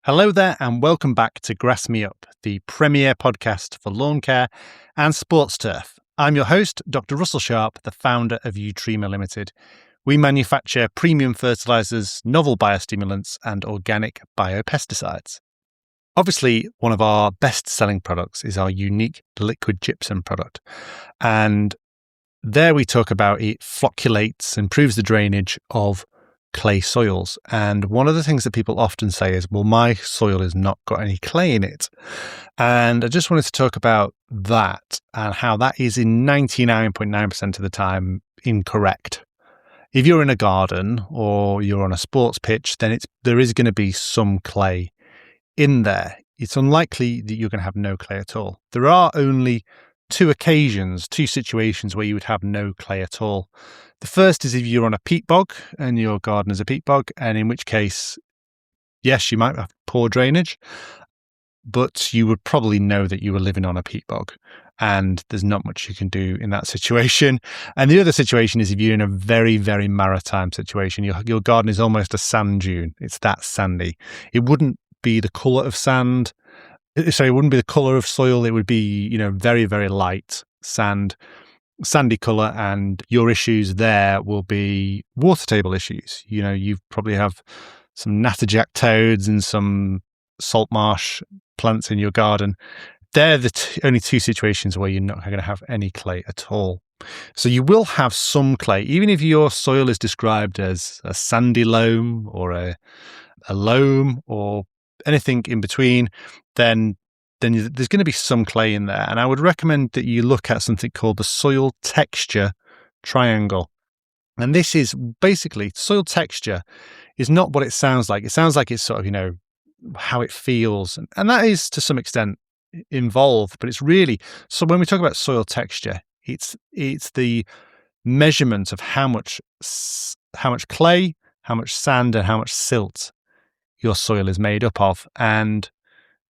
Hello there, and welcome back to Grass Me Up, the premier podcast for lawn care and sports turf. I'm your host, Dr. Russell Sharp, the founder of Eutrema Limited. We manufacture premium fertilizers, novel biostimulants, and organic biopesticides. Obviously, one of our best-selling products is our unique liquid gypsum product. And there we talk about it flocculates, improves the drainage of clay soils. And one of the things that people often say is, well, my soil has not got any clay in it. And I just wanted to talk about that and how that is in 99.9% of the time incorrect. If you're in a garden or you're on a sports pitch, then there is going to be some clay in there. It's unlikely that you're going to have no clay at all. There are only two situations where you would have no clay at all. The first is if you're on a peat bog and your garden is a peat bog, and in which case, yes, you might have poor drainage, but you would probably know that you were living on a peat bog and there's not much you can do in that situation. And the other situation is if you're in a very, very maritime situation. Your garden is almost a sand dune. It's that sandy. It wouldn't be the colour of sand. Sorry, it wouldn't be the colour of soil. It would be, very, very light sandy colour, and your issues there will be water table issues. You probably have some natterjack toads and some salt marsh plants in your garden. They're the only two situations where you're not going to have any clay at all. So you will have some clay, even if your soil is described as a sandy loam or a loam or anything in between, then there's going to be some clay in there. And I would recommend that you look at something called the soil texture triangle. And this is basically, soil texture is not what it sounds like. It sounds like it's sort of, how it feels. And that is to some extent involved, but it's really, so when we talk about soil texture, it's the measurement of how much clay, how much sand, and how much silt your soil is made up of. And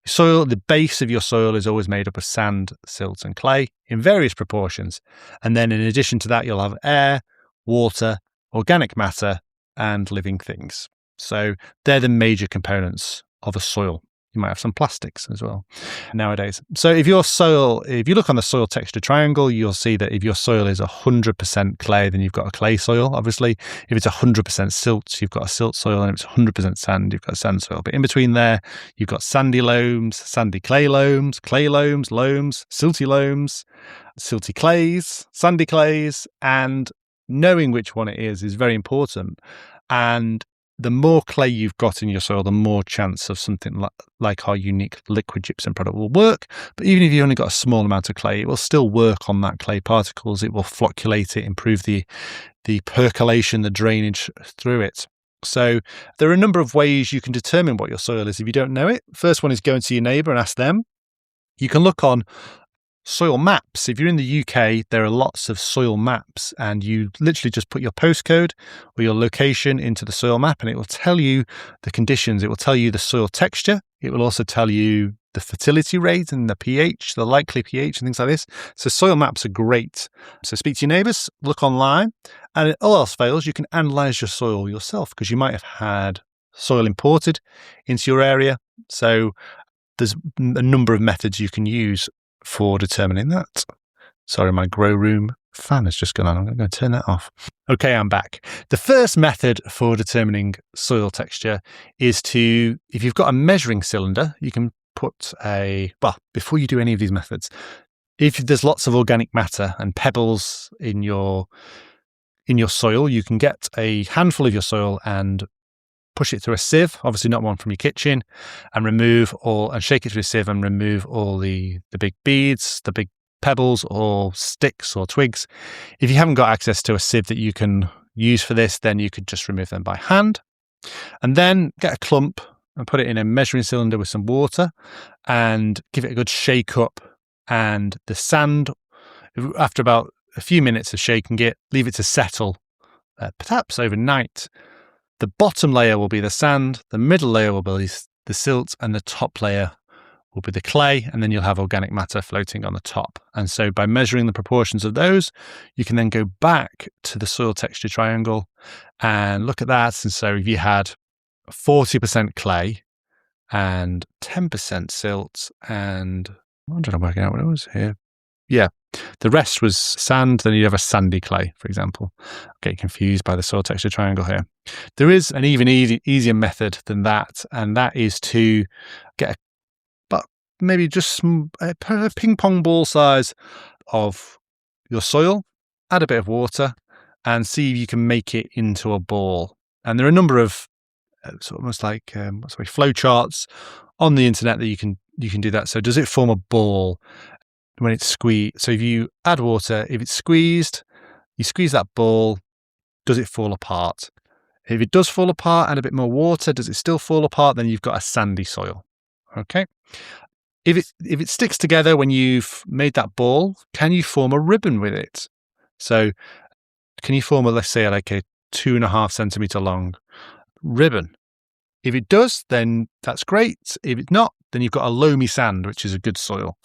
the base of your soil is always made up of sand, silt, and clay in various proportions. And then in addition to that, you'll have air, water, organic matter, and living things. So they're the major components of a soil. You might have some plastics as well nowadays. So if you look on the soil texture triangle, you'll see that if your soil is 100% clay, then you've got a clay soil, obviously. If it's 100% silt, you've got a silt soil. And if it's 100% sand, you've got a sand soil. But in between there, you've got sandy loams, sandy clay loams, silty loams, silty clays, sandy clays, and knowing which one it is very important. And the more clay you've got in your soil, the more chance of something like our unique liquid gypsum product will work. But even if you only got a small amount of clay, it will still work on that clay particles. It will flocculate it, improve the percolation, the drainage through it. So there are a number of ways you can determine what your soil is if you don't know it. First one is go and see your neighbour and ask them. You can look on soil maps. If you're in the UK, there are lots of soil maps, and you literally just put your postcode or your location into the soil map and it will tell you the conditions. It will tell you the soil texture. It will also tell you the fertility rate and the pH, the likely pH and things like this. So soil maps are great. So speak to your neighbours, look online, and if all else fails, you can analyse your soil yourself, because you might have had soil imported into your area. So there's a number of methods you can use for determining that. Sorry, my grow room fan has just gone on. I'm going to turn that off. Okay, I'm back. The first method for determining soil texture is if you've got a measuring cylinder, you can put before you do any of these methods, if there's lots of organic matter and pebbles in your soil, you can get a handful of your soil and push it through a sieve, obviously not one from your kitchen, and shake it through a sieve and remove all the big beads, the big pebbles or sticks or twigs. If you haven't got access to a sieve that you can use for this, then you could just remove them by hand. And then get a clump and put it in a measuring cylinder with some water and give it a good shake up. And the sand, after about a few minutes of shaking it, leave it to settle, perhaps overnight. The bottom layer will be the sand, the middle layer will be the silt, and the top layer will be the clay, and then you'll have organic matter floating on the top. And so by measuring the proportions of those, you can then go back to the soil texture triangle and look at that. And so if you had 40% clay and 10% silt, and I'm trying to work out what it was here. Yeah, the rest was sand. Then you have a sandy clay, for example. Get confused by the soil texture triangle here. There is an even easier method than that, and that is to get maybe just a ping pong ball size of your soil, add a bit of water, and see if you can make it into a ball. And there are a number of almost like flow charts on the internet that you can do that. So does it form a ball when it's squeezed? So if you add water, if it's squeezed, you squeeze that ball, does it fall apart? If it does fall apart and a bit more water, does it still fall apart? Then you've got a sandy soil. Okay. If it sticks together when you've made that ball, can you form a ribbon with it? So can you form let's say like a 2.5 centimeter long ribbon? If it does, then that's great. If it's not, then you've got a loamy sand, which is a good soil.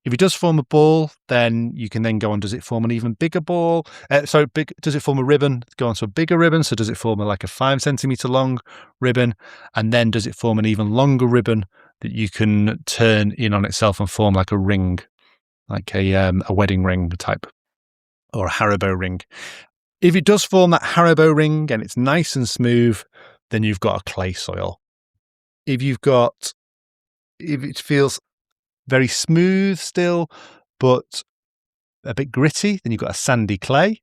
If it does form a ball, then you can then go on, does it form an even bigger ball? Does it form a ribbon? Go on to a bigger ribbon. So does it form like a 5 centimeter long ribbon? And then does it form an even longer ribbon that you can turn in on itself and form like a ring, like a wedding ring type, or a Haribo ring? If it does form that Haribo ring and it's nice and smooth, then you've got a clay soil. If it feels very smooth still, but a bit gritty, then you've got a sandy clay.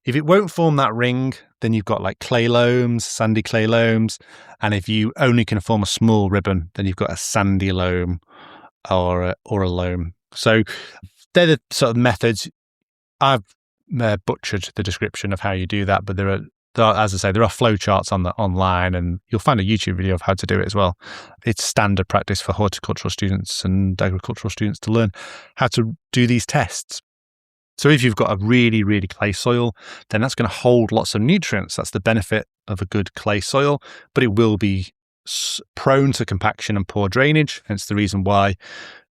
If it won't form that ring, then you've got like clay loams, sandy clay loams. And if you only can form a small ribbon, then you've got a sandy loam or a loam. So they're the sort of methods. I've butchered the description of how you do that, but there are, as I say, there are flow charts online, and you'll find a YouTube video of how to do it as well. It's standard practice for horticultural students and agricultural students to learn how to do these tests. So if you've got a really, really clay soil, then that's going to hold lots of nutrients. That's the benefit of a good clay soil, but it will be prone to compaction and poor drainage. Hence the reason why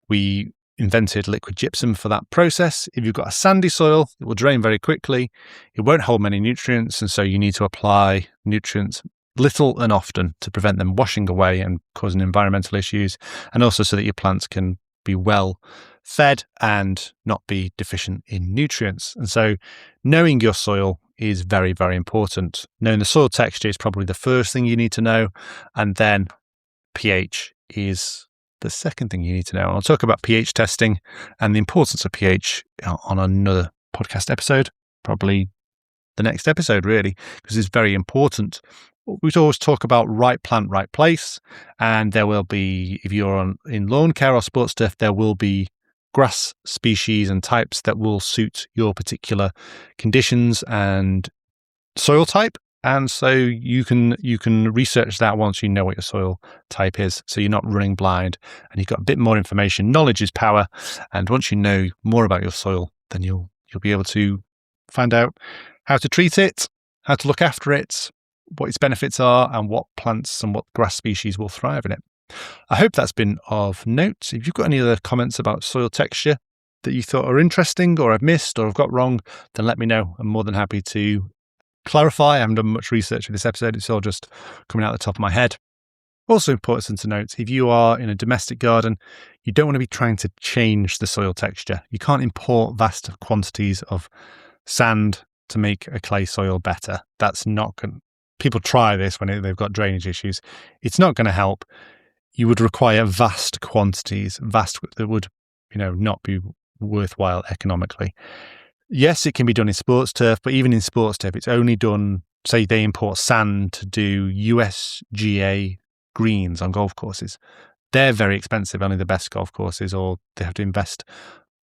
we invented liquid gypsum for that process. If you've got a sandy soil, it will drain very quickly. It won't hold many nutrients, and so you need to apply nutrients little and often to prevent them washing away and causing environmental issues, and also so that your plants can be well fed and not be deficient in nutrients. And so knowing your soil is very, very important. Knowing the soil texture is probably the first thing you need to know, and then pH is the second thing you need to know. And I'll talk about pH testing and the importance of pH on another podcast episode, probably the next episode, really, because it's very important. We always talk about right plant, right place. And there will be, if you're in lawn care or sports turf, there will be grass species and types that will suit your particular conditions and soil type. And so you can research that once you know what your soil type is, so you're not running blind and you've got a bit more information. Knowledge is power, and once you know more about your soil, then you'll be able to find out how to treat it, how to look after it, what its benefits are, and what plants and what grass species will thrive in it. I hope that's been of note. If you've got any other comments about soil texture that you thought are interesting or I've missed or I've got wrong, then let me know. I'm more than happy to clarify. I haven't done much research for this episode. It's all just coming out the top of my head. Also important to note, if you are in a domestic garden, you don't want to be trying to change the soil texture. You can't import vast quantities of sand to make a clay soil better. That's not going. People try this when they've got drainage issues. It's not going to help. You would require vast quantities, that would, not be worthwhile economically. Yes, it can be done in sports turf, but even in sports turf, it's only done, say they import sand to do USGA greens on golf courses. They're very expensive, only the best golf courses, or they have to invest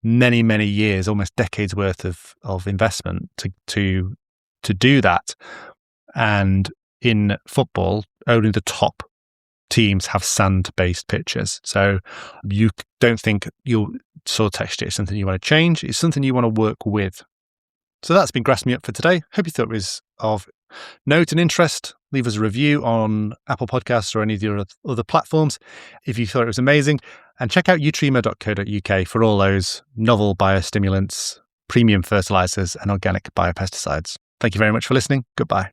many, many years, almost decades worth of investment to do that. And in football, only the top teams have sand-based pitches. So you don't think your soil texture is something you want to change. It's something you want to work with. So that's been Grass Me Up for today. Hope you thought it was of note and interest. Leave us a review on Apple Podcasts or any of the other platforms if you thought it was amazing. And check out eutrema.co.uk for all those novel biostimulants, premium fertilizers, and organic biopesticides. Thank you very much for listening. Goodbye.